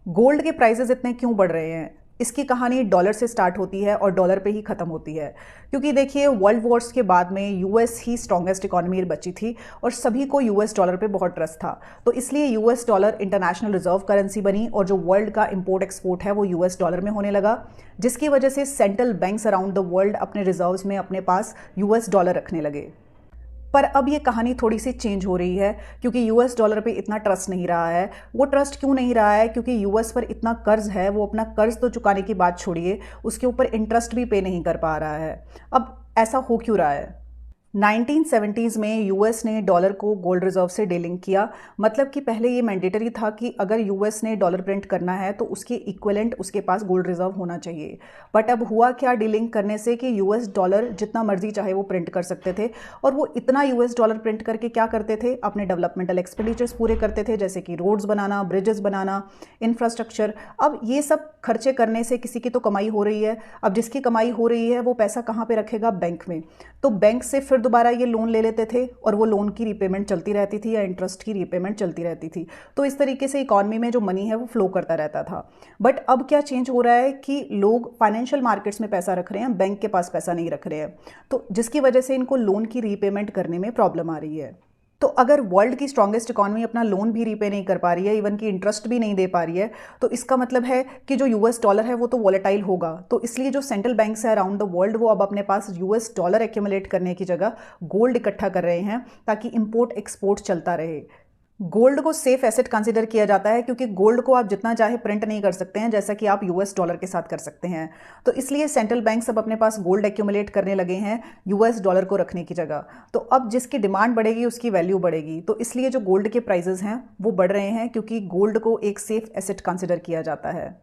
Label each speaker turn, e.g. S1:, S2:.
S1: Gold के prices इतने क्यों बढ़ रहे हैं? इसकी कहानी डॉलर से स्टार्ट होती है और डॉलर पे ही ख़त्म होती है। क्योंकि देखिए, वर्ल्ड वॉर्स के बाद में यूएस ही स्ट्रॉन्गेस्ट इकोनॉमी बची थी और सभी को यूएस डॉलर पे बहुत ट्रस्ट था। तो इसलिए US dollar international reserve currency बनी और जो वर्ल्ड का इंपोर्ट एक्सपोर्ट है वो यूएस डॉलर में होने लगा, जिसकी वजह से central banks around the world अपने रिजर्व्स में अपने पास यूएस डॉलर रखने लगे। पर अब ये कहानी थोड़ी सी चेंज हो रही है, क्योंकि यूएस डॉलर पे इतना ट्रस्ट नहीं रहा है। वो ट्रस्ट क्यों नहीं रहा है? क्योंकि यूएस पर इतना कर्ज है, वो अपना कर्ज तो चुकाने की बात छोड़िए, उसके ऊपर इंटरेस्ट भी पे नहीं कर पा रहा है। अब ऐसा हो क्यों रहा है? 1970s में यूएस ने डॉलर को गोल्ड रिजर्व से डीलिंक किया। मतलब कि पहले ये मैंडेटरी था कि अगर यूएस ने डॉलर प्रिंट करना है तो उसके इक्विवेलेंट उसके पास गोल्ड रिजर्व होना चाहिए। बट अब हुआ क्या डीलिंक करने से कि यूएस डॉलर जितना मर्जी चाहे वो प्रिंट कर सकते थे, और वो इतना यूएस डॉलर प्रिंट करके क्या करते थे? अपने डेवलपमेंटल एक्सपेंडिचर्स पूरे करते थे, जैसे कि रोड्स बनाना, ब्रिजेस बनाना, इंफ्रास्ट्रक्चर। अब ये सब खर्चे करने से किसी की तो कमाई हो रही है। अब जिसकी कमाई हो रही है वो पैसा कहाँ पे रखेगा? बैंक में। तो बैंक से फिर दोबारा ये लोन ले लेते थे और वो लोन की रीपेमेंट चलती रहती थी या इंटरेस्ट की रीपेमेंट चलती रहती थी। तो इस तरीके से इकॉनमी में जो मनी है वो फ्लो करता रहता था। बट अब क्या चेंज हो रहा है कि लोग फाइनेंशियल मार्केट्स में पैसा रख रहे हैं, बैंक के पास पैसा नहीं रख रहे हैं। तो जिसकी वजह से इनको लोन की रीपेमेंट करने में प्रॉब्लम आ रही है। तो अगर वर्ल्ड की स्ट्रॉन्गेस्ट इकॉनमी अपना लोन भी रीपे नहीं कर पा रही है, इवन की इंटरेस्ट भी नहीं दे पा रही है, तो इसका मतलब है कि जो यूएस डॉलर है वो तो वॉलेटाइल होगा। तो इसलिए जो सेंट्रल बैंक्स है अराउंड द वर्ल्ड वो अब अपने पास यूएस डॉलर एक्यूमुलेट करने की जगह गोल्ड इकट्ठा कर रहे हैं, ताकि इंपोर्ट एक्सपोर्ट चलता रहे। गोल्ड को सेफ एसेट कंसीडर किया जाता है, क्योंकि गोल्ड को आप जितना चाहे प्रिंट नहीं कर सकते हैं जैसा कि आप यूएस डॉलर के साथ कर सकते हैं। तो इसलिए सेंट्रल बैंक सब अपने पास गोल्ड एक्यूमुलेट करने लगे हैं यूएस डॉलर को रखने की जगह। तो अब जिसकी डिमांड बढ़ेगी उसकी वैल्यू बढ़ेगी। तो इसलिए जो गोल्ड के प्राइजेस हैं वो बढ़ रहे हैं, क्योंकि गोल्ड को एक सेफ एसेट कंसीडर किया जाता है।